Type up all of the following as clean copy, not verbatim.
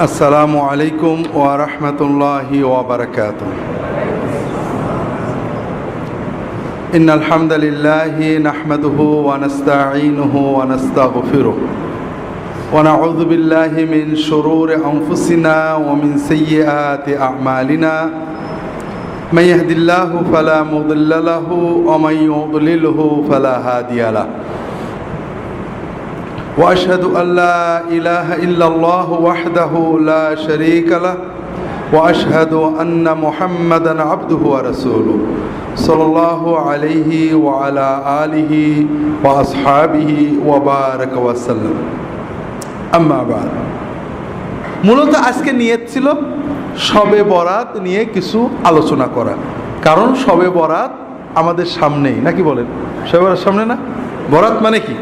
আসসালামু আলাইকুম ওয়া রাহমাতুল্লাহি ওয়া বারাকাতুহু। ইন্নাল হামদালিল্লাহি নাহমাদুহু ওয়া নাস্তাঈনুহু ওয়া নাস্তাগফিরুহু ওয়া নাউযু বিল্লাহি মিন শুরুরি আনফুসিনা ওয়া মিন সাইয়্যাতি আ'মালিনা। মান ইয়াহদিল্লাহু ফালা মুদিল্লা লাহু ওয়া মান ইউদ্লিলহু ফালা হাদিয়া লাহু। وأشهد أن لا إله إلا الله وحده لا شريك له وأشهد أن محمدا عبده ورسوله صلى الله عليه وعلى آله وأصحابه وبارك وسلم أما بعد। মূলত আজকে নিয়ত ছিল শবে বরাত নিয়ে কিছু আলোচনা করা, কারণ শবে বরাত আমাদের সামনেই, নাকি বলেন? শবে বরাত সামনে না? বরাত মানে কি?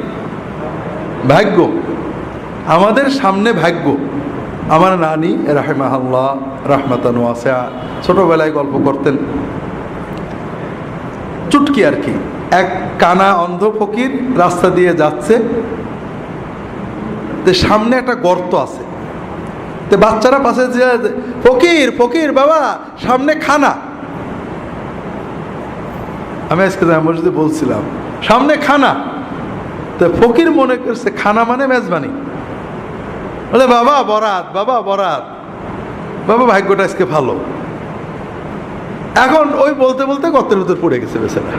ভাগ্য, আমাদের সামনে ভাগ্য। আমার নানি রাহিমাহুল্লাহ রাহমাতান ওয়াসিআ ছোটবেলায় গল্প করতেন, চুটকি আর কি। এক কানা অন্ধ ফকির রাস্তা দিয়ে যাচ্ছে, সামনে একটা গর্ত আছে, তো বাচ্চারা পাশে ফকির ফকির বাবা সামনে খানা। আমি আজকে মসজিদে বলছিলাম সামনে খানা, তো ফকির মনে করছে খানা মানে মেজবানি, বলে বাবা বরাত, বাবা বরাত, বাবা ভাগ্যটা আজকে ভালো। এখন ওই বলতে বলতে গর্তের ভিতর পড়ে গেছে বেচারা।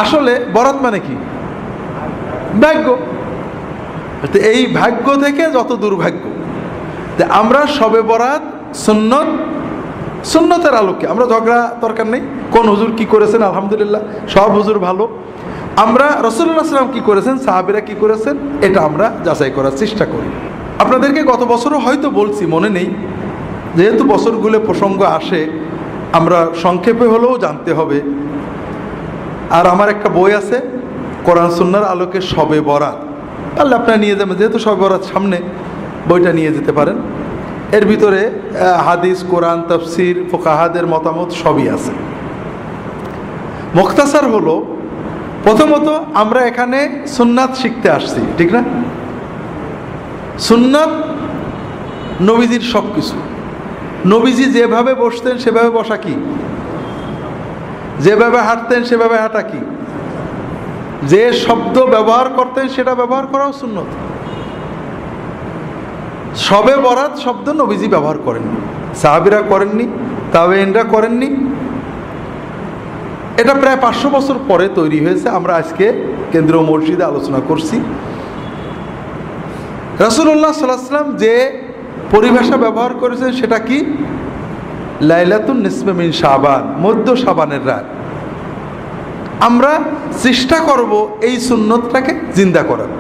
আসলে বরাত মানে কি? ভাগ্য। এই ভাগ্য থেকে যত দুর্ভাগ্য। আমরা শবে বরাত সুন্নতের আলোকে, আমরা ঝগড়া দরকার নেই কোন হুজুর কি করেছেন, আলহামদুলিল্লাহ সব হুজুর ভালো। আমরা রাসূলুল্লাহ সাল্লাল্লাহু আলাইহি ওয়াসাল্লাম কি করেছেন, সাহাবীরা কি করেছেন, এটা আমরা যাচাই করার চেষ্টা করি। আপনাদেরকে গত বছরও হয়তো বলছি, মনে নেই, যেহেতু বছরগুলো প্রসঙ্গ আসে আমরা সংক্ষেপে হলেও জানতে হবে। আর আমার একটা বই আছে কোরআন সুন্নাহর আলোকে শবে বরাত, তাহলে আপনারা নিয়ে যাবেন, যেহেতু শবে বরাত সামনে, বইটা নিয়ে যেতে পারেন। এর ভিতরে হাদিস, কোরআন, তাফসির, ফুকাহাদের মতামত সবই আছে। মুখতাসার হলো, প্রথমত আমরা এখানে সুন্নাত শিখতে আসছি, ঠিক না? সুন্নাত নবীজির সব কিছু। নবীজি যেভাবে বসতেন সেভাবে বসা কি? যেভাবে হাঁটতেন সেভাবে হাঁটা কি? যে শব্দ ব্যবহার করতেন সেটা ব্যবহার করাও সুন্নত। শবে বরাত শব্দ নবীজি ব্যবহার করেননি, সাহাবীরা করেননি, তাবেঈনরা করেননি। এটা প্রায় 500 বছর পরে তৈরি হয়েছে। আমরা আজকে কেন্দ্রীয় মসজিদে আলোচনা করছি। রাসূলুল্লাহ সাল্লাল্লাহু আলাইহি ওয়াসাল্লাম যে পরিভাষা ব্যবহার করেছেন সেটা কি? লাইলাতুন নিসফে মিন শাবান, মধ্য শাবানের রাত। আমরা চেষ্টা করব এই সুন্নতটাকে জিন্দা করার।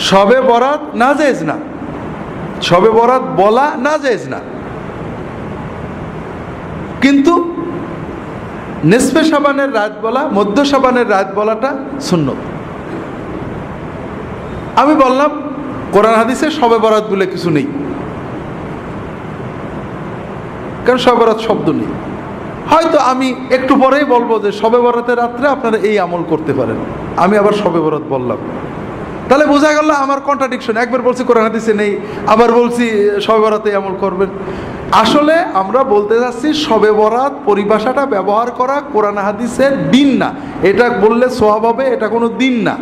শবে বরাত নাজায়েজ না, শবে বরাত বলা নাজায়েজ না, কিন্তু নিসফে শাবানের রাত বলা, মধ্য শাবানের রাত বলাটা সুন্নত। আমি বললাম কোরআন হাদিসে শবে বরাত বলে কিছু নেই, কারণ শবে বরাত শব্দ নেই। হয়তো আমি একটু পরেই বলবো যে শবে বরাতের রাত্রে আপনারা এই আমল করতে পারেন, আমি আবার শবে বরাত বললাম, তাহলে বোঝা গেল আমার কন্ট্রাডিকশন। একবার বলছি কোরআন হাদিসে নেই, আবার বলছি শবে বরাতে আমল করবেন। আসলে আমরা বলতে যাচ্ছি শবে বরাত পরিভাষাটা ব্যবহার করা কোরআন হাদিসের দিন না। এটা বললে সওয়াব হবে, এটা কোনো দিন না।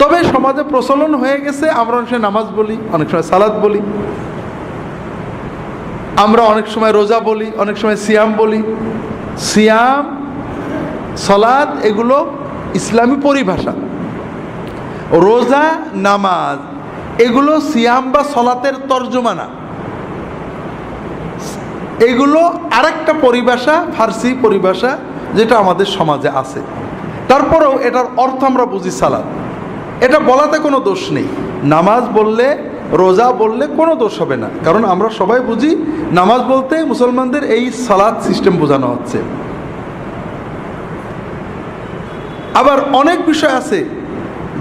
তবে সমাজে প্রচলন হয়ে গেছে, আমরা অনেক সময় নামাজ বলি, অনেক সময় সালাত বলি, আমরা অনেক সময় রোজা বলি, অনেক সময় সিয়াম বলি। সিয়াম, সালাত এগুলো ইসলামী পরিভাষা। রোজা, নামাজ এগুলো সিয়াম বা সলাতের তর্জমা না, এগুলো আরেকটা পরিভাষা, ফার্সি পরিভাষা, যেটা আমাদের সমাজে আছে। তারপরেও এটার অর্থ আমরা বুঝি সালাত। এটা বলাতে কোনো দোষ নেই। নামাজ বললে, রোজা বললে কোনো দোষ হবে না, কারণ আমরা সবাই বুঝি নামাজ বলতে মুসলমানদের এই সালাত সিস্টেম বোঝানো হচ্ছে। আবার অনেক বিষয় আছে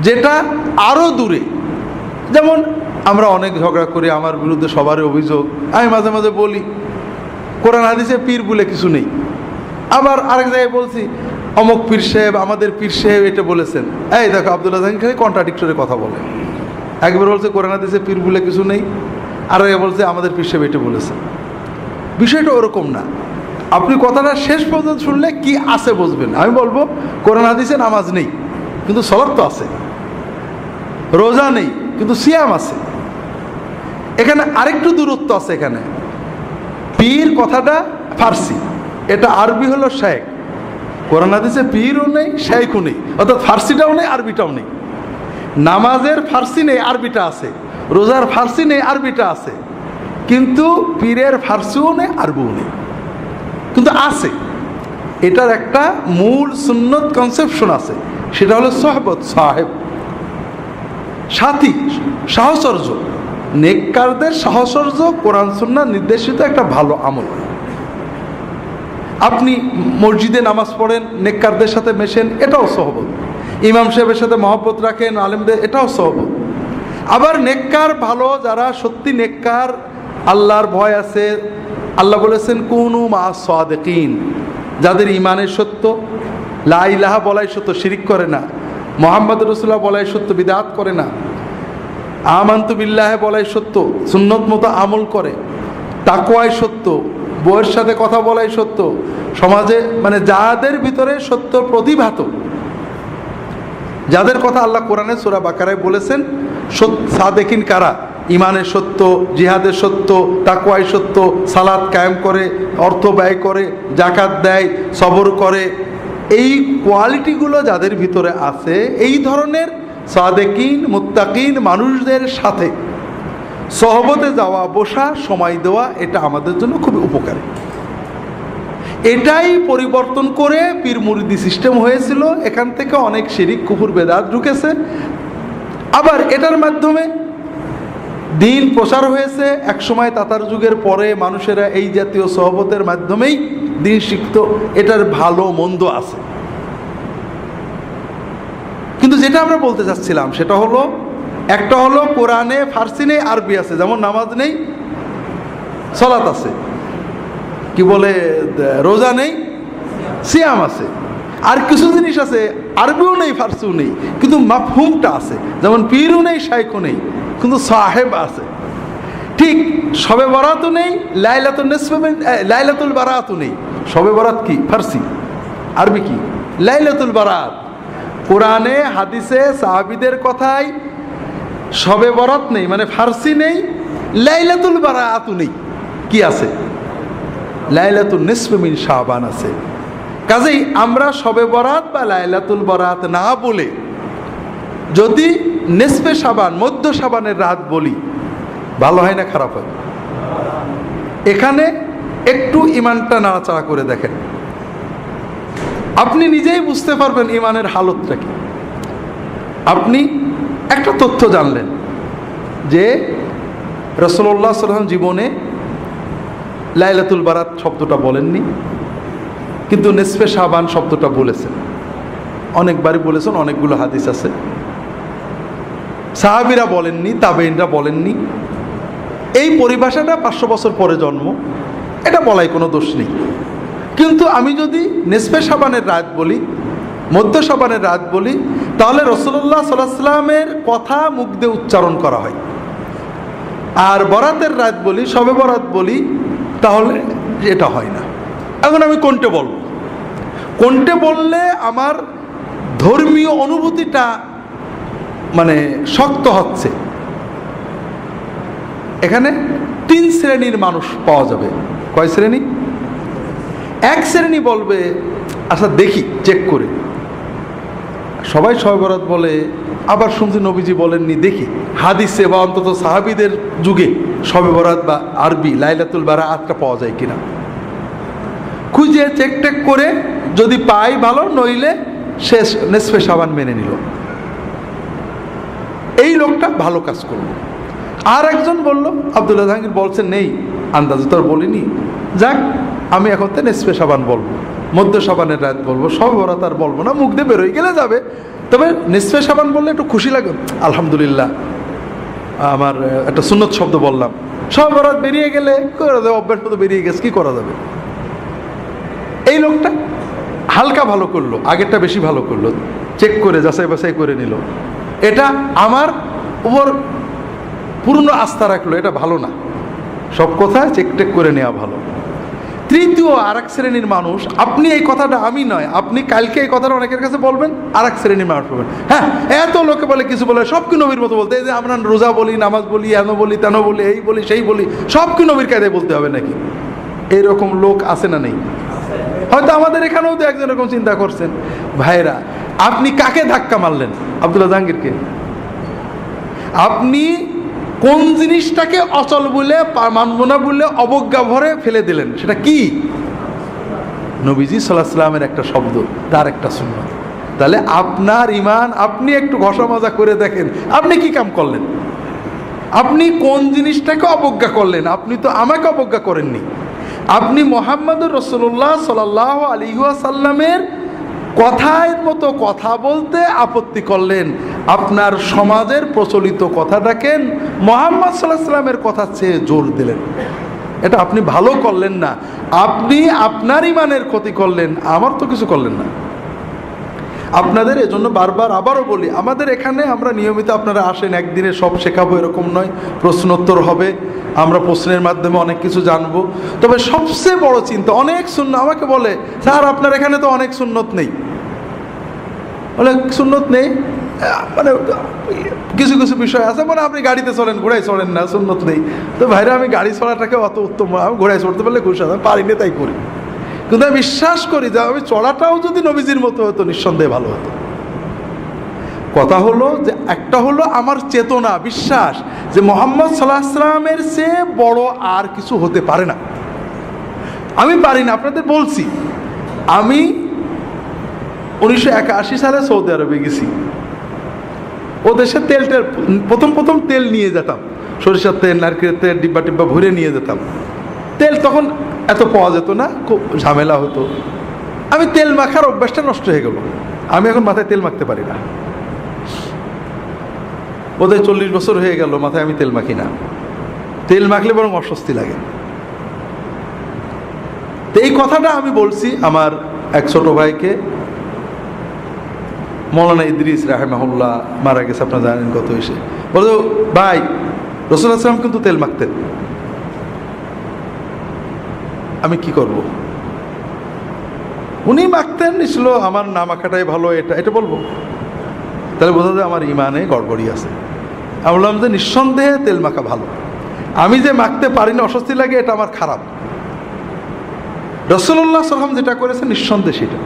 যেটা আরও দূরে, যেমন আমরা অনেক ঝগড়া করি, আমার বিরুদ্ধে সবারই অভিযোগ। আমি মাঝে মাঝে বলি কোরআন হাদিসে পীর বলে কিছু নেই। আবার আরেক জায়গায় বলছি অমুক পীর সাহেব, আমাদের পীর সাহেব এটা বলেছেন। এই দেখো আব্দুল্লাহ জাহাঙ্গীর খালি কন্ট্রাডিক্টরি কথা বলে। একবার বলছে কোরআন হাদিসে পীর বলে কিছু নেই, আর বলছে আমাদের পীর সাহেব এটা বলেছে। বিষয়টা ওরকম না। আপনি কথাটা শেষ পর্যন্ত শুনলে কি আছে বুঝবেন। আমি বলবো কোরআন হাদিসে নামাজ নেই কিন্তু সালাত তো আছে, রোজা নেই কিন্তু সিয়াম আছে। এখানে আরেকটু দূরত্ব আছে। এখানে পীর কথাটা ফার্সি, এটা আরবি হলো শেখ। কোরআন হাদিসে পীরও নেই শেখও নেই, অর্থাৎ ফার্সিটাও নেই আরবিটাও নেই। নামাজের ফার্সি নেই আরবিটা আছে, রোজার ফার্সি নেই আরবিটা আছে, কিন্তু পীরের ফার্সিও নেই আরবিও নেই, কিন্তু আছে। এটার একটা মূল সুন্নত কনসেপশন আছে, সেটা হলো সোহবত, সাহেব, সাথী, সাহচর্য। নেককারদের সাহচর্য কোরআন সুন্নাহ নির্দেশিত একটা ভালো আমল। আপনি মসজিদে নামাজ পড়েন, নেককারদের সাথে মেশেন, এটাও সোহবত। ইমাম সাহেবের সাথে মহব্বত রাখেন, আলেমদের, এটাও সোহবত। আবার নেককার ভালো যারা সত্যি নেককার, আল্লাহর ভয় আছে, আল্লাহ বলেছেন কুনু মা সাদিকিন, যাদের ইমানের সত্য, লা ইলাহা বলাই সত্য, শিরিক করে না, মুহাম্মদ রাসূলুল্লাহ বলাই সত্য, বিদআত করে না, আমানতু বিল্লাহি বলাই সত্য, সুন্নত মতো আমল করে, তাকওয়াই সত্য, বউয়ের সাথে কথা বলাই সত্য, সমাজে মানে যাদের ভিতরে সত্য প্রতিভাত, যাদের কথা আল্লাহ কোরআনে সূরা বাকারায় বলেছেন সাদেকিন কারা, ইমানের সত্য, জিহাদের সত্য, তাকওয়াই সত্য, সালাত কায়েম করে, অর্থ ব্যয় করে, জাকাত দেয়, সবর করে, এই কোয়ালিটিগুলো যাদের ভিতরে আছে, এই ধরনের সাদেকিন মুত্তাকিন মানুষদের সাথে সহবতে যাওয়া, বসা, সময় দেওয়া, এটা আমাদের জন্য খুবই উপকারী। এটাই পরিবর্তন করে পীর মুরিদি সিস্টেম হয়েছিল। এখান থেকে অনেক শিরিক কুফর বেদাত ঢুকেছে। আবার এটার মাধ্যমে দিন প্রচার হয়েছে। একসময় তাতার যুগের পরে মানুষেরা এই জাতীয় সহবতের মাধ্যমেই দিন শিখত। এটার ভালো মন্দ আছে, কিন্তু যেটা আমরা বলতে চাচ্ছিলাম সেটা হলো, একটা হলো কোরআনে ফার্সি নেই আরবি আছে, যেমন নামাজ নেই সালাত আছে, কি বলে রোজা নেই সিয়াম আছে। আর কিছু জিনিস আছে আরবিও নেই ফার্সিও নেই, কিন্তু মাফহুমটা আছে, যেমন পীরও নেই শাইখও নেই, কিন্তু সাহেব আছে। ঠিক শবে বরাতও নেই, লাইলাতুল বারাতও নেই। শবে বরাত কি ফার্সি, আরবি কি লাইলাতুল বারাত। কোরআনে হাদিসে সাহাবীদের কথায় শবে বরাত নেই, মানে ফার্সি নেই, লাইলাতুল বারাতও নেই, কি আছে লাইলাতুল নিসফ মিন শাবান আছে। কাজেই আমরা শবে বরাত বা লাইলাতুল বরাত না বলে যদি নিসফে শাবান, মধ্য শাবানের রাত বলি, ভালো হয় না খারাপ হয়? এখানে একটু ইমানটা নাড়াচাড়া করে দেখেন, আপনি নিজেই বুঝতে পারবেন ইমানের হালতটা কি। আপনি একটা তথ্য জানলেন যে রাসূলুল্লাহ সাল্লাল্লাহু আলাইহি ওয়াসাল্লাম জীবনে লাইলাতুল বারাত শব্দটা বলেননি, কিন্তু নিসফে শাবান শব্দটা বলেছেন, অনেকবারই বলেছেন, অনেকগুলো হাদিস আছে। সাহাবীরা বলেননি, তাবেঈনরা বলেননি। এই পরিভাষাটা 500 বছর পরে জন্ম, এটা বলাই কোনো দোষ নেই। কিন্তু আমি যদি নিসফে শাবানের রাত বলি, মধ্য শাবানের রাত বলি, তাহলে রাসূলুল্লাহ সাল্লাল্লাহু আলাইহি ওয়াসাল্লামের কথা মুখ দিয়ে উচ্চারণ করা হয়। আর বরাতের রাত বলি, শবে বরাত বলি, তাহলে এটা হয় না। এখন আমি কোনটা বলবো? কোনটা বললে আমার ধর্মীয় অনুভূতিটা মানে শক্ত হচ্ছে? এখানে 3 শ্রেণীর মানুষ পাওয়া যাবে। কয় শ্রেণী? এক শ্রেণী বলবে আচ্ছা দেখি চেক করে, সবাই শবে বরাত বলে, আবার শুনছি নবীজি বলেননি, দেখি হাদিসে বা অন্তত সাহাবীদের যুগে শবে বরাত বা আরবি লাইলাতুল বারাতটা পাওয়া যায় কিনা, খুঁজে চেক টেক করে যদি পাই ভালো, নইলে শেষ নিসফে শাবান মেনে নিল। এই লোকটা ভালো কাজ করলো। আর একজন বলল, আব্দুল্লাহ জাহাঙ্গীর বলছেন নেই, আন্দাজ তো আর বলিনি, যাক আমি এখন তো নিসফে শাবান বলবো, মধ্য শাবানের রাত বলবো, শবে বরাত আর বলবো না, মুখ দিয়ে বেরোয় গেলে যাবে। তবে নিসফে শাবান বললে একটু খুশি লাগে, আলহামদুলিল্লাহ আমার একটা সুন্নত শব্দ বললাম। শবে বরাত বেরিয়ে গেলে করে দেবে, অভ্যাস মতো বেরিয়ে গেছে, কি করা যাবে। এই লোকটা হালকা ভালো করলো, আগেরটা বেশি ভালো করলো, চেক করে যাচাই বাছাই করে নিল। এটা আমার উপর পূর্ণ আস্থা রাখলো, এটা ভালো না। সব কথা চেক করে নেওয়া ভালো। তৃতীয় আরেক শ্রেণীর মানুষ, আপনি এই কথাটা, আমি নয়, আপনি কালকে এই কথাটা অনেকের কাছে বলবেন, আরেক শ্রেণীর মানুষ বলবেন, হ্যাঁ এত লোকে বলে কিছু বলে, সব কি নবীর মতো বলতে, এই যে আমরা রোজা বলি, নামাজ বলি, এন বলি, তেন বলি, এই বলি, সেই বলি, সব কি নবীর কায়দায় বলতে হবে নাকি? এইরকম লোক আছে না নেই? হয়তো আমাদের এখানেও তো একজন এরকম চিন্তা করছেন। ভাইরা, আপনি কাকে ধাক্কা মারলেন? আব্দুল্লাহ জাহাঙ্গীরকে। আপনি কোন জিনিসটাকে অচল বলে, মানব না বলে অবজ্ঞা ভরে ফেলে দিলেন? সেটা কি? নবীজি সাল্লাল্লাহু আলাইহি ওয়াসাল্লামের একটা শব্দ, তার একটা সুন্নাত। তাহলে আপনার ঈমান, আপনি একটু ঘষা মাজা করে দেখেন, আপনি কি কাম করলেন? আপনি কোন জিনিসটাকে অবজ্ঞা করলেন? আপনি তো আমাকে অবজ্ঞা করেননি। আপনি মুহাম্মদুর রাসূলুল্লাহ সাল্লাল্লাহু আলাইহি ওয়াসাল্লামের কথার মতো কথা বলতে আপত্তি করলেন। আপনার সমাজের প্রচলিত কথাটাকে মুহাম্মদ সাল্লাল্লাহু আলাইহি ওয়াসাল্লামের কথা চেয়ে জোর দিলেন। এটা আপনি ভালো করলেন না, আপনি আপনার ঈমানের ক্ষতি করলেন, আমার তো কিছু করলেন না। আপনাদের এজন্য বারবার আবারও বলি, আমাদের এখানে আমরা নিয়মিত, আপনারা আসেন, একদিনে সব শেখাবো এরকম নয়, প্রশ্নোত্তর হবে, আমরা প্রশ্নের মাধ্যমে অনেক কিছু জানবো। তবে সবচেয়ে বড় চিন্তা, অনেক সুন্নাত আমাকে বলে, স্যার আপনার এখানে তো অনেক সুন্নত নেই। অনেক সুন্নত নেই মানে কিছু কিছু বিষয় আছে, মানে আপনি গাড়িতে চলেন, ঘোড়ায় চলেন না, সুন্নত নেই। তো ভাইরা, আমি গাড়ি চড়াটাকে অত উত্তম, আমি ঘোড়ায় চড়তে পারলে খুশি, আমি পারি না তাই করি। কিন্তু আমি বিশ্বাস করি যে আমি চড়াটাও যদি নবীজির মতো হতো, নিঃসন্দেহে ভালো হতো। কথা হলো যে, একটা হলো আমার চেতনা, বিশ্বাস যে মুহাম্মদ সাল্লাল্লাহু আলাইহি ওয়াসাল্লামের চেয়ে বড় আর কিছু হতে পারে না। আমি পারি না, আপনাদের বলছি, আমি 1981 সালে সৌদি আরবে গেছি। ও দেশে তেলটা প্রথম তেল নিয়ে যেতাম, সরিষার তেল, নারকেলের তেল, ডিব্বা টিব্বা ভরে নিয়ে যেতাম। তেল তখন এত পাওয়া যেত না, খুব ঝামেলা হতো। আমি তেল মাখার অভ্যাসটা নষ্ট হয়ে গেল, আমি এখন মাথায় তেল মাখতে পারি না। বোধহয় 40 বছর হয়ে গেল মাথায় আমি তেল মাখি না। তেল মাখলে বরং অস্বস্তি লাগে। তো এই কথাটা আমি বলছি আমার এক ছোট ভাইকে, মৌলানা ইদ্রিস রাহিমাহুল্লাহ, মারা গেছে, আপনারা জানেন কত হয়েছে। বলতো, ভাই রাসূলুল্লাহ সাল্লাল্লাহু আলাইহি ওয়াসাল্লাম কিন্তু তেল মাখতেন, আমি কি করব? উনি মাখতেন, ছিল আমার না মাখাটাই ভালো, এটা বলবো? তাহলে বোঝা যায় আমার ইমানে গড়বড়ি আছে। আমি বললাম যে নিঃসন্দেহে তেল মাখা ভালো, আমি যে মাখতে পারি না, অস্বস্তি লাগে, এটা আমার খারাপ। রাসূলুল্লাহ সাল্লাল্লাহু আলাইহি ওয়াসাল্লাম যেটা করেছে নিঃসন্দেহে সেটা।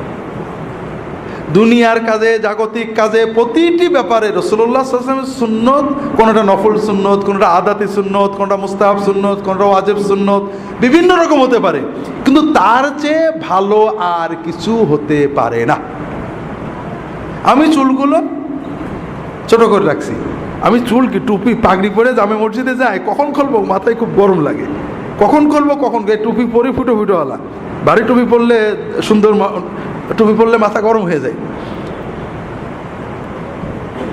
দুনিয়ার কাজে, জাগতিক কাজে, প্রতিটি ব্যাপারে রাসূলুল্লাহ সাল্লাল্লাহু আলাইহি ওয়াসাল্লামের সুন্নত, কোনটা নফল সুন্নত, কোনটা আদাতি সুন্নত, কোনটা মুস্তাহাব সুন্নত, কোনটা ওয়াজিব সুন্নত, বিভিন্ন রকম হতে পারে, কিন্তু তার চেয়ে ভালো আর কিছু হতে পারে না। আমি চুলগুলো ছোট করে রাখছি। আমি চুল কি টুপি পাগড়ি পরে জামে মসজিদে যাই, কখন খুলবো মাথায় খুব গরম লাগে, কখন খুলবো কখন, টুপি পরে ফুটো ফুটোওয়ালা, ভারী টুপি পরলে সুন্দর, টুপি পরলে মাথা গরম হয়ে যায়।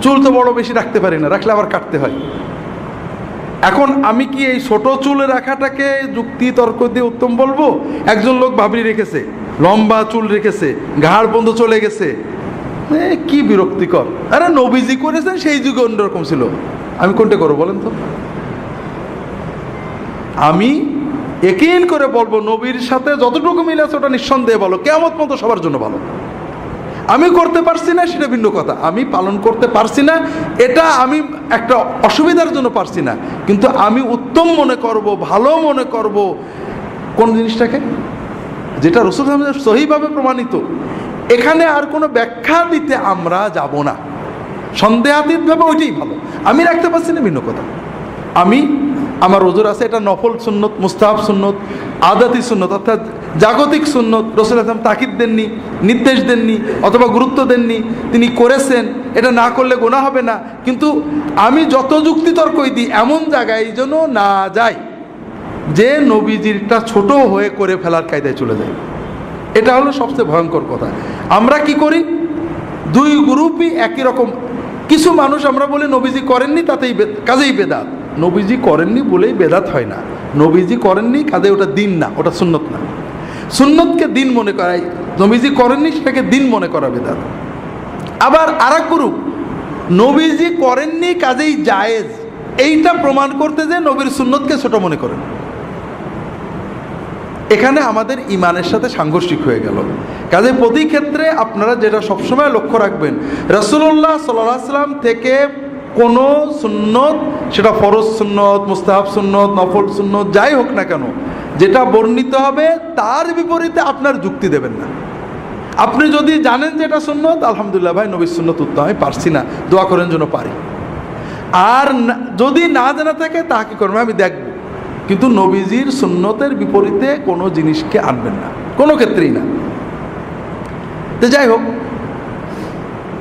চুল তো বড় বেশি রাখতে পারি না, রাখলে আবার কাটতে হয়। এখন আমি কি এই ছোট চুল রাখাটাকে যুক্তি তর্ক দিয়ে উত্তম বলবো? একজন লোক ভাবরি রেখেছে, লম্বা চুল রেখেছে, ঘাড় বন্ধ চলে গেছে, কি বিরক্তিকর। আরে নবীজি করেছেন, সেই যুগে অন্যরকম ছিল, আমি কোনটা করবো বলেন তো? আমি ইয়াকিন করে বলবো, নবীর সাথে যতটুকু মিল আছে ওটা নিঃসন্দেহে ভালো, কিয়ামত পর্যন্ত সবার জন্য ভালো। আমি করতে পারছি না সেটা ভিন্ন কথা, আমি পালন করতে পারছি না, এটা আমি একটা অসুবিধার জন্য পারছি না, কিন্তু আমি উত্তম মনে করব, ভালো মনে করব কোন জিনিসটাকে, যেটা রাসূল সহিভাবে প্রমাণিত। এখানে আর কোনো ব্যাখ্যা দিতে আমরা যাব না, সন্দেহাতীতভাবে ওইটাই ভালো। আমি রাখতে পারছি না ভিন্ন কথা, আমি আমার ওজোর আছে, এটা নফল সুন্নত, মুস্তাহাব সুন্নত, আদাতি সুন্নত, অর্থাৎ জাগতিক সুন্নত। রাসূলুল্লাহ সাল্লাল্লাহু আলাইহি ওয়াসাল্লাম তাকিদ দেননি, নির্দেশ দেননি, অথবা গুরুত্ব দেননি, তিনি করেছেন, এটা না করলে গুনাহ হবে না। কিন্তু আমি যত যুক্তি তর্কই দিই, এমন জায়গায় যেন না যাই যে নবীজিরটা ছোট হয়ে করে ফেলার কায়দায় চলে যায়। এটা হলো সবচেয়ে ভয়ঙ্কর কথা। আমরা কি করি, দুই গ্রুপই একই রকম। কিছু মানুষ আমরা বলি নবীজি করেননি, তাতেই কাজেই বেদাত। নবীজি করেননি বলেই বেদাত হয় না, নবীজি করেননি কাজে ওটা দিন না, ওটা সুন্নত না। সুন্নতকে দিন মনে করাই, নবীজি করেননি সেটাকে দিন মনে করা বেদাত। আবার আরেক গ্রুপ নবীজি করেননি কাজেই জায়েজ, এইটা প্রমাণ করতে যে নবীর সুন্নতকে ছোট মনে করেন, এখানে আমাদের ইমানের সাথে সাংঘর্ষিক হয়ে গেল। কাজে প্রতি ক্ষেত্রে আপনারা যেটা সবসময় লক্ষ্য রাখবেন, রাসূলুল্লাহ সাল্লাল্লাহু আলাইহি ওয়াসাল্লাম থেকে কোনো সুন্নত, সেটা ফরজ সুন্নত, মুস্তাহাব সুন্নত, নফল সুন্নত, যাই হোক না কেন, যেটা বর্ণিত হবে তার বিপরীতে আপনার যুক্তি দেবেন না। আপনি যদি জানেন যে এটা সুন্নত, আলহামদুলিল্লাহ ভাই নবীর সুন্নত উত্তম, আমি পারছি না, দোয়া করেন যেন পারি। আর যদি না জানা থাকে তা কি করবেন, আমি দেখব, কিন্তু নবীজির সুন্নতের বিপরীতে কোনো জিনিসকে আনবেন না, কোনো ক্ষেত্রেই না। তো যাই হোক,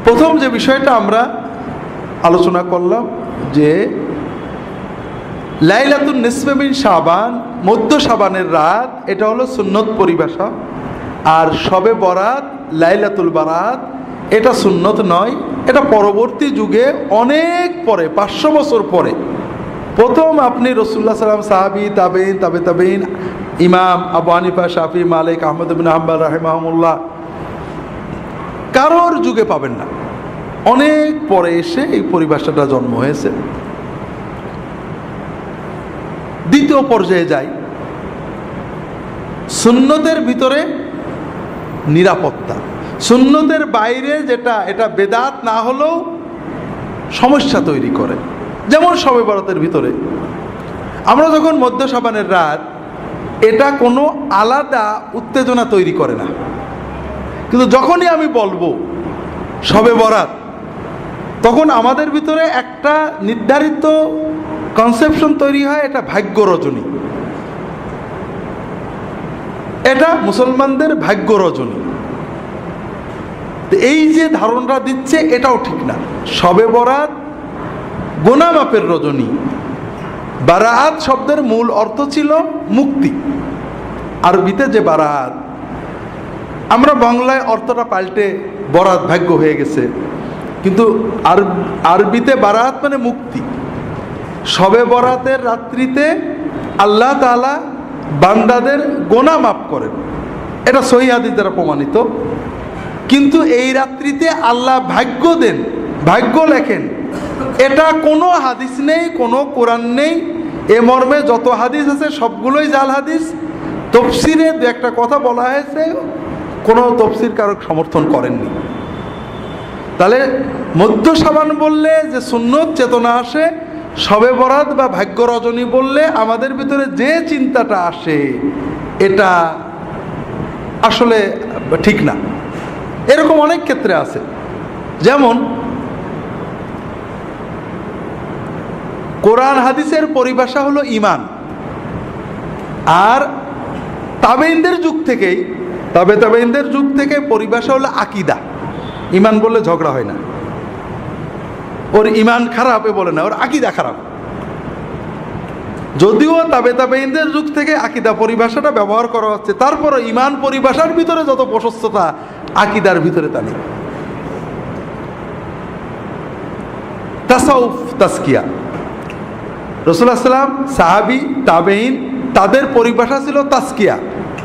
প্রথম যে বিষয়টা আমরা আলোচনা করলাম যে লাইলাতুন নিসফে মিন শাবান, মধ্য শাবানের রাত, এটা হলো সুন্নত পরিভাষা। আর শবে বরাত, লাইলাতুল বারাত, এটা সুন্নত নয়, এটা পরবর্তী যুগে অনেক পরে, 500 বছর পরে প্রথম আপনি রাসূলুল্লাহ সাল্লাল্লাহু আলাইহি ওয়াসাল্লাম, সাহাবী, তাবেঈন, তাবেঈন, ইমাম আবু হানিফা, শাফি, মালিক, আহমদ ইবনে হাম্বল রাহিমাহুল্লাহ, কারোর যুগে পাবেন না। অনেক পরে এসে এই পরিভাষাটা জন্ম হয়েছে। দ্বিতীয় পর্যায়ে যাই, সুন্নতের ভিতরে নিরাপত্তা। সুন্নতের বাইরে যেটা, এটা বেদাত না হলেও সমস্যা তৈরি করে। যেমন শবে বরাতের ভিতরে আমরা যখন মধ্য শাবানের রাত, এটা কোনো আলাদা উত্তেজনা তৈরি করে না, কিন্তু যখনই আমি বলবো শবে বরাত, তখন আমাদের ভিতরে একটা নির্ধারিত কনসেপশন তৈরি হয়, এটা ভাগ্য রজনী, এটা মুসলমানদের ভাগ্য রজনী। এই যে ধারণাটা দিচ্ছে এটাও ঠিক না। শবে বরাত গুনাহ মাপের রজনী। বারাত শব্দের মূল অর্থ ছিল মুক্তি, আরবিতে যে বারাত, আমরা বাংলায় অর্থটা পাল্টে বরাত ভাগ্য হয়ে গেছে, কিন্তু আরবিতে বারাত মানে মুক্তি। শবে বরাতের রাত্রিতে আল্লাহ তাআলা বান্দাদের গুনাহ মাফ করেন, এটা সহিহ হাদিস দ্বারা প্রমাণিত। কিন্তু এই রাত্রিতে আল্লাহ ভাগ্য দেন, ভাগ্য লেখেন, এটা কোনো হাদিস নেই, কোনো কোরআন নেই। এ মর্মে যত হাদিস আছে সবগুলোই জাল হাদিস। তফসিরে দু একটা কথা বলা হয়েছে, কোনো তফসির কারক সমর্থন করেননি। তাহলে মধ্য শাবান বললে যে সুন্নত চেতনা আসে, শবে বরাত বা ভাগ্য রজনী বললে আমাদের ভিতরে যে চিন্তাটা আসে এটা আসলে ঠিক না। এরকম অনেক ক্ষেত্রে আছে, যেমন কোরআন হাদিসের পরিভাষা হলো ঈমান, আর তাবেঈনদের যুগ থেকেই, তাবেঈনদের যুগ থেকে পরিভাষা হলো আকীদা। ঈমান বললে ঝগড়া হয় না, ওর ঈমান খারাপ এ বলে না, ওর আকীদা খারাপ। যদিও তাবেঈনদের যুগ থেকে আকীদা পরিভাষাটা ব্যবহার করা হচ্ছে, তারপরও ঈমান পরিভাষার ভিতরে যত প্রশস্ততা আকীদার ভিতরে তা নেই। তাসাউফ, তাসকিয়া, রাসূলুল্লাহ সাল্লাল্লাহু আলাইহি ওয়াসাল্লাম, সাহাবী, তাবেঈন, তাদের পরিভাষা ছিল তাসকিয়া,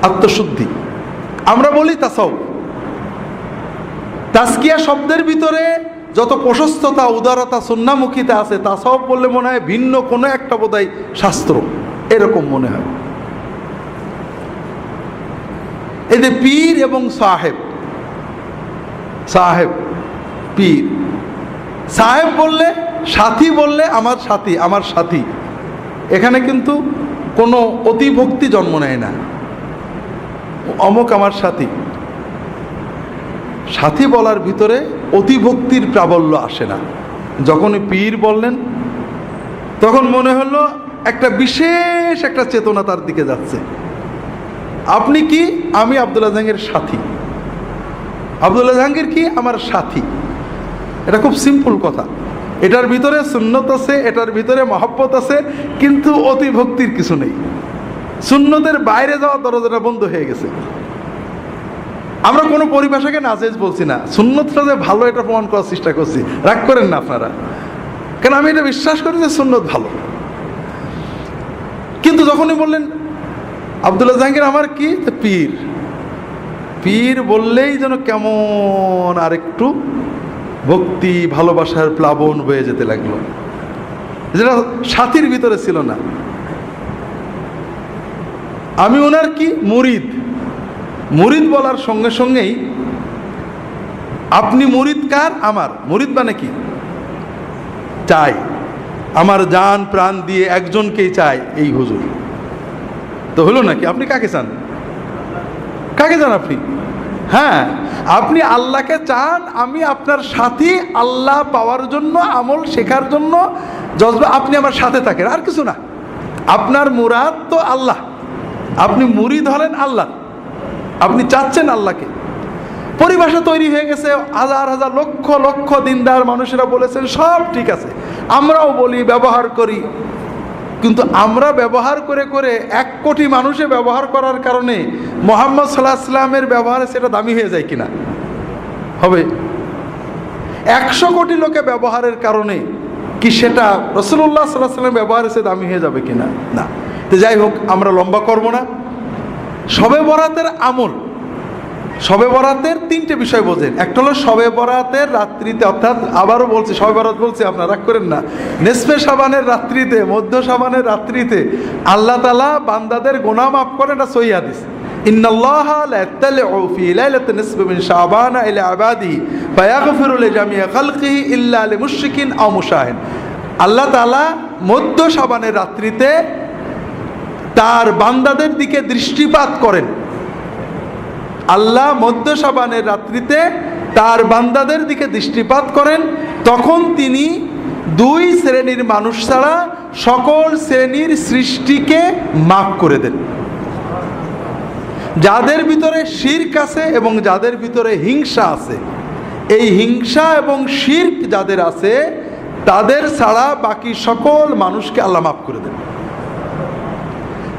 আত্মশুদ্ধি। আমরা বলি তাসাউফ। তাসকিয়া শব্দের ভিতরে যত প্রশস্ততা, উদারতা, সুন্নাহমুখিতা আছে, তাসাউফ বললে মনে হয় ভিন্ন কোনো একটা বোধহয় শাস্ত্র, এরকম মনে হয়। এই যে পীর এবং সাহেব, সাহেব পীর, সাহেব বললে, সাথী বললে আমার সাথী, আমার সাথী, এখানে কিন্তু কোনো অতিভক্তি জন্ম নেয় না, অমুক আমার সাথী। সাথী বলার ভিতরে অতিভক্তির প্রাবল্য আসে না। যখনই পীর বললেন তখন মনে হলো একটা বিশেষ একটা চেতনা তার দিকে যাচ্ছে। আপনি কি? আমি আব্দুল্লাহ জাহাঙ্গীরের সাথী। আব্দুল্লাহ জাহাঙ্গীর কি? আমার সাথী। এটা খুব সিম্পল কথা। এটার ভিতরে সুন্নত আছে, এটার ভিতরে মহব্বত আছে, কিন্তু অতিভক্তির কিছু নেই। সুন্নতের বাইরে যাওয়ার দরজাটা বন্ধ হয়ে গেছে। আমরা কোনো পরিভাষাকে নাজেজ বলছি না, সুন্নতটা যে ভালো এটা প্রমাণ করার চেষ্টা করছি। রাগ করেন না আপনারা, কারণ আমি এটা বিশ্বাস করি যে সুন্নত ভালো। কিন্তু যখনই বললেন আব্দুল্লাহ জাহাঙ্গীর আমার কি? পীর। পীর বললেই যেন কেমন আরেকটু ভক্তি ভালোবাসার প্লাবন বয়ে যেতে লাগলো, যেটা সাথীর ভিতরে ছিল না। আমি ওনার কি মুরিদ, মুরিদ বলার সঙ্গে সঙ্গেই আপনি মুরিদ কার? আমার। মুরিদ মানে কি? চাই, আমার জান প্রাণ দিয়ে একজনকেই চাই, এই হুজুর। তো হলো নাকি? আপনি কাকে চান? কাকে চান আপনি? হ্যাঁ, আপনি আল্লাহকে চান। আমি আপনার সাথী, আল্লাহ পাওয়ার জন্য, আমল শেখার জন্য জজবা। আপনি আমার সাথে থাকেন, আর কিছু না। আপনার মুরাদ তো আল্লাহ, আপনি মুরিদ হলেন আল্লাহ, আপনি চাচ্ছেন আল্লাহকে। পরিভাষা তৈরি হয়ে গেছে, হাজার হাজার লক্ষ লক্ষ দিনদার মানুষেরা বলেছেন সব ঠিক আছে, আমরাও বলি, ব্যবহার করি। কিন্তু আমরা ব্যবহার করে করে 1 কোটি মানুষে ব্যবহার করার কারণে মুহাম্মদ সাল্লাল্লাহু আলাইহি ওয়াসাল্লামের ব্যবহারে সেটা দামি হয়ে যায় কিনা? হবে। 100 কোটি লোকে ব্যবহারের কারণে কি সেটা রাসূলুল্লাহ সাল্লাল্লাহু আলাইহি ওয়াসাল্লামের ব্যবহারে সে দামি হয়ে যাবে কিনা? না। তো যাই হোক, আমরা লম্বা করব না। শবে বরাতের আমল, শবে বরাতের 3টে বিষয় বোঝেন। একটা হলো শবে বরাতের রাত্রিতে, অর্থাৎ আবারও বলছি, শবে বরাত বলছি, আপনারা রাগ করেন না, নিসফে শাবানের রাত্রিতে, মধ্য শাবানের রাত্রিতে আল্লাহ তাআলা বান্দাদের গুনাহ মাফ করেন। এটা সহিহ হাদিস। ইন্নাল্লাহা লা ইয়াত্তালিউ ফি লাইলাতিন নিসফি মিন শাবান ইলা ইবাদিহি ফায়াগফিরু লিজামিই খালকিহি ইল্লা লিমুশরিকিন আও মুশাহিন। আল্লাহ তাআলা মধ্য শাবানের রাত্রিতে তার বান্দাদের দিকে দৃষ্টিপাত করেন। আল্লাহ মধ্য শাবানের রাত্রিতে তার বান্দাদের দিকে দৃষ্টিপাত করেন। তখন তিনি 2 শ্রেণীর মানুষ ছাড়া সকল শ্রেণীর সৃষ্টিকে মাফ করে দেন। যাদের ভিতরে শিরক আছে এবং যাদের ভিতরে হিংসা আছে, এই হিংসা এবং শিরক যাদের আছে তাদের ছাড়া বাকি সকল মানুষকে আল্লাহ মাফ করে দেন।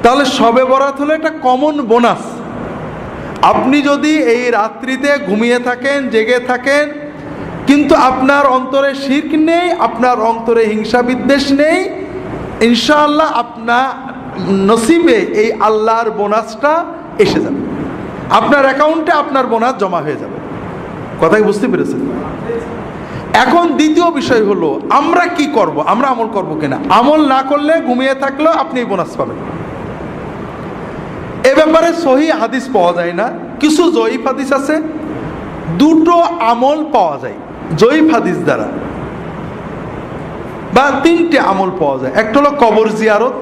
তাহলে শবে বরাত হলো একটা কমন বোনাস। আপনি যদি এই রাত্রিতে ঘুমিয়ে থাকেন, জেগে থাকেন, কিন্তু আপনার অন্তরে শিরক নেই, আপনার অন্তরে হিংসা বিদ্বেষ নেই, ইনশাআল্লাহ আপনার নসিবে এই আল্লাহর বোনাসটা এসে যাবে, আপনার অ্যাকাউন্টে আপনার বোনাস জমা হয়ে যাবে। কথা কি বুঝতে পেরেছেন? এখন দ্বিতীয় বিষয় হলো আমরা কি করব, আমরা আমল করব কিনা। আমল না করলে, ঘুমিয়ে থাকলেও আপনি এই বোনাস পাবেন। এ ব্যাপারে সহিহ হাদিস পাওয়া যায় না, কিছু জয়ীফ হাদিস আছে। 2টো আমল পাওয়া যায় জয়ীফ হাদিস দ্বারা, বা 3টে আমল পাওয়া যায়। একটা হলো কবর জিয়ারত,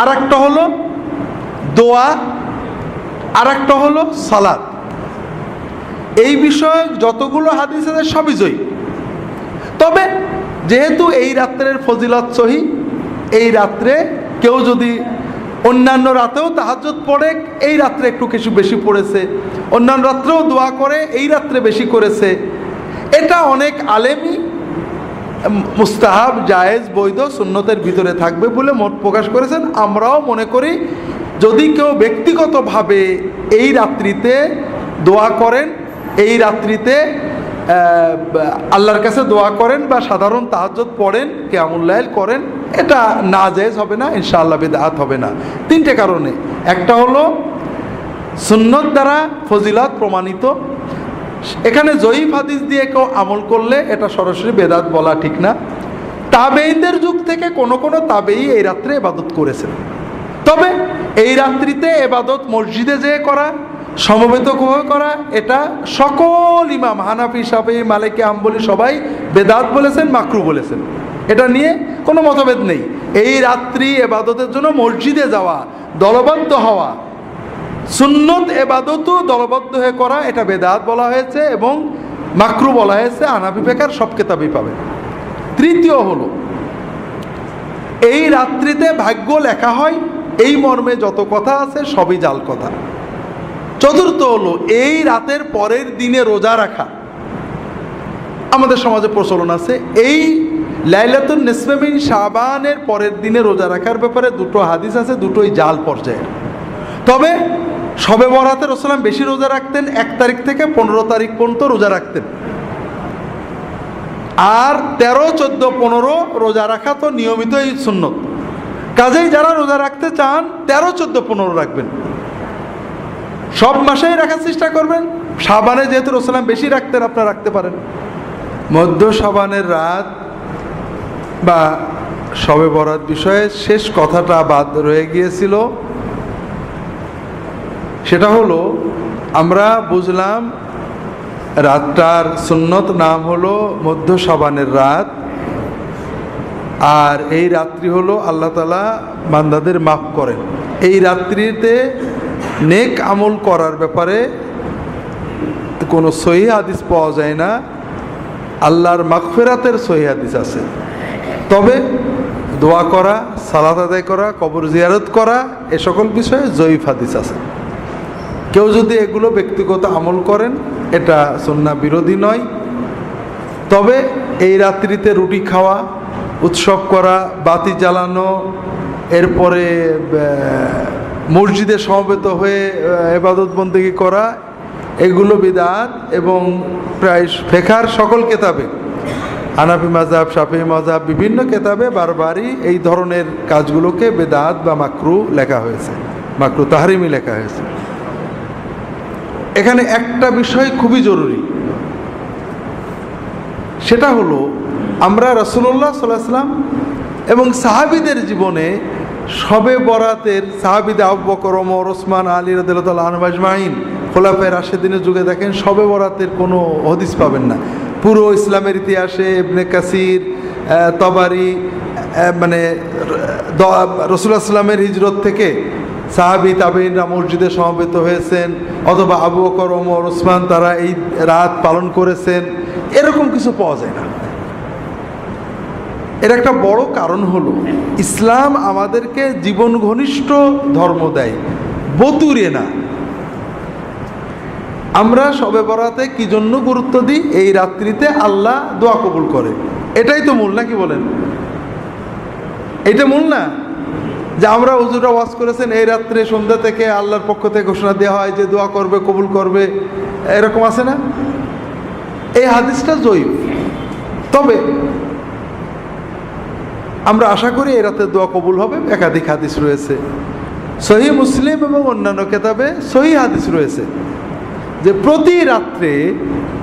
আর একটা হলো দোয়া, আর একটা হলো সালাত। এই বিষয়ে যতগুলো হাদিস আছে সবই জয়ীফ। তবে যেহেতু এই রাত্রের ফজিলত সহিহ, এই রাত্রে কেউ যদি অন্যান্য রাতেও তাহাজ্জুদ পড়ে, এই রাত্রে একটু কিছু বেশি পড়েছে, অন্যান্য রাত্রেও দোয়া করে, এই রাত্রে বেশি করেছে, এটা অনেক আলেমই মুস্তাহাব, জায়েজ, বৈধ, সুন্নতের ভিতরে থাকবে বলে মত প্রকাশ করেছেন। আমরাও মনে করি যদি কেউ ব্যক্তিগতভাবে এই রাত্রিতে দোয়া করেন, এই রাত্রিতে আল্লাহর কাছে দোয়া করেন বা সাধারণ তাহাজ্জুদ পড়েন, কিয়ামুল লাইল করেন, এটা নাজায়েজ হবে না, ইনশাআল্লাহ বিদআত হবে না। 3টে কারণে। একটা হলো সুন্নত দ্বারা ফজিলত প্রমাণিত। এখানে জয়ীফ হাদিস দিয়ে কেউ আমল করলে এটা সরাসরি বেদাত বলা ঠিক না। তাবেঈদের যুগ থেকে কোনো কোনো তাবেঈ এই রাত্রে ইবাদত করেছেন। তবে এই রাত্রিতে ইবাদত মসজিদে যেয়ে করা, সমবেতভাবে করা, এটা সকল ইমাম হানাফি, শাফিঈ, মালিকি, হাম্বলি সবাই বেদাত বলেছেন, মাকরুহ বলেছেন। এটা নিয়ে কোনো মতভেদ নেই। এই রাত্রি ইবাদতের জন্য মসজিদে যাওয়া, দলবদ্ধ হওয়া, সুন্নত ইবাদতও দলবদ্ধ হয়ে করা, এটা বেদাত বলা হয়েছে এবং মাকরুহ বলা হয়েছে। হানাফি ফিকহের সব কিতাবেই পাবেন। তৃতীয় হলো এই রাত্রিতে ভাগ্য লেখা হয়, এই মর্মে যত কথা আছে সবই জাল কথা। চতুর্থ হলো এই রাতের পরের দিনে রোজা রাখা। আমাদের সমাজে প্রচলন আছে এই লাইলাতুন নিসফে মিন শাবানের পরের দিনে রোজা রাখার ব্যাপারে 2টো হাদিস আছে, 2টোই জাল পর্যায়ের। তবে শবে বরাতে রাসূলুল্লাহ বেশি রোজা রাখতেন, 1 তারিখ থেকে 15 তারিখ পর্যন্ত রোজা রাখতেন। আর 13, 14, 15 রোজা রাখা তো নিয়মিতই সুন্নত। কাজেই যারা রোজা রাখতে চান 13, 14, 15 রাখবেন। সব মাসেই রাখার চেষ্টা করবেন, শাবানে যেহেতু রাসূলুল্লাহ বেশি রাখতেন, আপনারা রাখতে পারেন। মধ্য শাবানের রাত বা শবে বরাত বিষয়ে শেষ কথাটা বাদ রয়ে গিয়েছিল। সেটা হলো, আমরা বুঝলাম রাতটার সুন্নত নাম হলো মধ্য শাবানের রাত, আর এই রাত্রি হলো আল্লাহ তাআলা বান্দাদের মাফ করেন। এই রাত্রিতে নেক আমল করার ব্যাপারে কোনো সহিহ হাদিস পাওয়া যায় না। আল্লাহর মাগফিরাতের সহিহ হাদিস আছে, তবে দোয়া করা, সালাত আদায় করা, কবর জিয়ারত করা, এ সকল বিষয়ে জয়ীফ হাদিস আছে। কেউ যদি এগুলো ব্যক্তিগত আমল করেন, এটা সুন্নাহ বিরোধী নয়। তবে এই রাত্রিতে রুটি খাওয়া, উৎসব করা, বাতি জ্বালানো, এরপরে মসজিদে সমবেত হয়ে ইবাদত বন্দেগী করা, এগুলো বিদআত। এবং প্রায় ফিকহের সকল কিতাবে, হানাফি মাযহাব, শাফিঈ মাযহাব, বিভিন্ন কিতাবে বারবারই এই ধরনের কাজগুলোকে বিদআত বা মাকরুহ লেখা হয়েছে, মাকরুহ তাহরিমি লেখা হয়েছে। এখানে একটা বিষয় খুবই জরুরি, সেটা হলো আমরা রাসূলুল্লাহ সাল্লাল্লাহু আলাইহি ওয়াসাল্লাম এবং সাহাবীদের জীবনে শবে বরাতের, সাহাবীদের আবু বকর, ওমর, ওসমান, আলী রাদিয়াল্লাহু তাআলা আনহুম আজমাইন, খোলাফায়ে রাশিদিনের যুগে দেখেন শবে বরাতের কোনো হাদিস পাবেন না। পুরো ইসলামের ইতিহাসে ইবনে কাসির, তবারি, মানে রাসূলুল্লাহ সাল্লামের হিজরত থেকে সাহাবী তাবেঈনরা মসজিদে সমবেত হয়েছেন, অথবা আবু বকর, ওমর, ওসমান তারা এই রাত পালন করেছেন, এরকম কিছু পাওয়া যায় না। এর একটা বড় কারণ হলো, ইসলাম আমাদেরকে জীবন ঘনিষ্ঠ ধর্ম দেয়, বতুরে না। আমরা শবে বরাতে কি জন্য গুরুত্ব দিই? এই রাত্রিতে আল্লাহ দোয়া কবুল করে, এটাই তো মূল, নাকি বলেন? এটা মূল না যে আমরা হুজুররা ওয়াজ করেছেন এই রাত্রে সন্ধ্যা থেকে আল্লাহর পক্ষ থেকে ঘোষণা দেওয়া হয় যে দোয়া করবে, কবুল করবে, এরকম আছে না? এই হাদিসটা জয়ীফ। তবে আমরা আশা করি এই রাতে দোয়া কবুল হবে। একাধিক হাদিস রয়েছে, সহিহ মুসলিম এবং অন্যান্য কিতাবে সহিহ হাদিস রয়েছে যে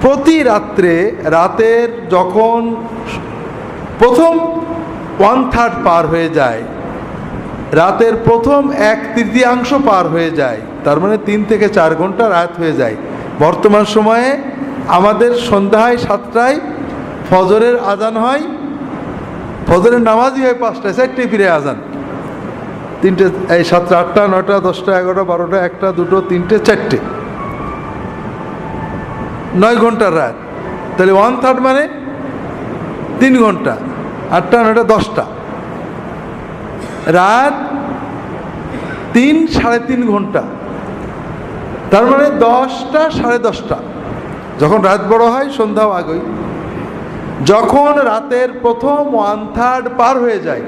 প্রতি রাত্রে রাতের যখন প্রথম 1/3 পার হয়ে যায়, রাতের প্রথম 1/3 পার হয়ে যায়, তার মানে 3 থেকে 4 ঘন্টা রাত হয়ে যায়। বর্তমান সময়ে আমাদের সন্ধ্যায় 7টায় ফজরের আজান হয়, ফজরের নামাজই হয় 5টায়, 4টায় ফিরে আজান, 3টে, এই 7টা, 8টা, 9টা, 10টা, 11টা, 12টা, 1টা, 2টো, 3টে, 4টে, 9 ঘন্টার রাত। তাহলে 1/3 মানে 3 ঘন্টা, 8টা, 9টা, 10টা, রাত 3 সাড়ে 3 ঘন্টা, তার মানে 10টা, সাড়ে 10টা। যখন রাত বড় হয় সন্ধ্যাও আগেই। যখন রাতের প্রথম 1/3 পার হয়ে যায়,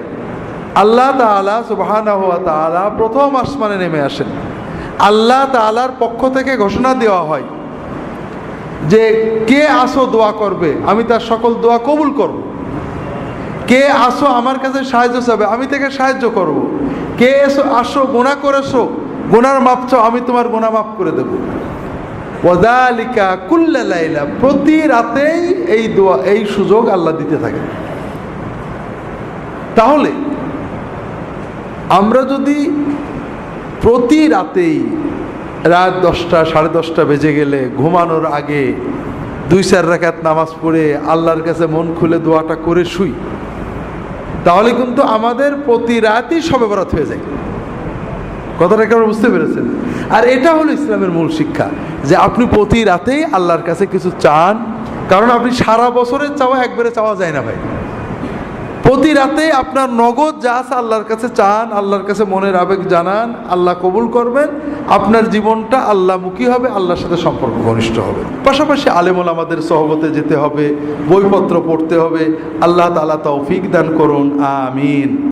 আল্লাহ তাআলা সুবহানাহু ওয়া তাআলা প্রথম আসমানে নেমে আসেন। আল্লাহ তাআলার পক্ষ থেকে ঘোষণা দেওয়া হয় যে কে আসো দোয়া করবে, আমি তার সকল দোয়া কবুল করব। কে আসো আমার কাছে সাহায্য চাবে, আমি তাকে সাহায্য করব। কে আসো গুনাহ করেছো, গুনার মাপ চাও, আমি তোমার গুনাহ মাফ করে দেব। ওয়াযালিকা কুল্লা লাইলা, প্রতি রাতেই এই দোয়া, এই সুযোগ আল্লাহ দিতে থাকে। তাহলে আমরা যদি প্রতি রাতেই রাত 10টা, সাড়ে 10টা বেজে গেলে ঘুমানোর আগে 2-4 রাকাত নামাজ পড়ে আল্লাহর কাছে মন খুলে দোয়াটা করে শুই, তাহলে কিন্তু আমাদের প্রতি রাতই শবে বরাত হয়ে যায়। কথাটা কি আপনারা বুঝতে পেরেছেন? আর এটা হলো ইসলামের মূল শিক্ষা, যে আপনি প্রতি রাতেই আল্লাহর কাছে কিছু চান, কারণ আপনি সারা বছরের চাওয়া একবারে চাওয়া যায় না ভাই। প্রতি রাতে আপনার নগদ যা আছে আল্লাহর কাছে চান, আল্লাহর কাছে মনের আবেগ জানান, আল্লাহ কবুল করবেন, আপনার জীবনটা আল্লাহমুখী হবে, আল্লাহর সাথে সম্পর্ক ঘনিষ্ঠ হবে। পাশাপাশি আলেম ওলামাদের সহবতে যেতে হবে, বইপত্র পড়তে হবে। আল্লাহ তাআলা তৌফিক দান করুন, আমিন।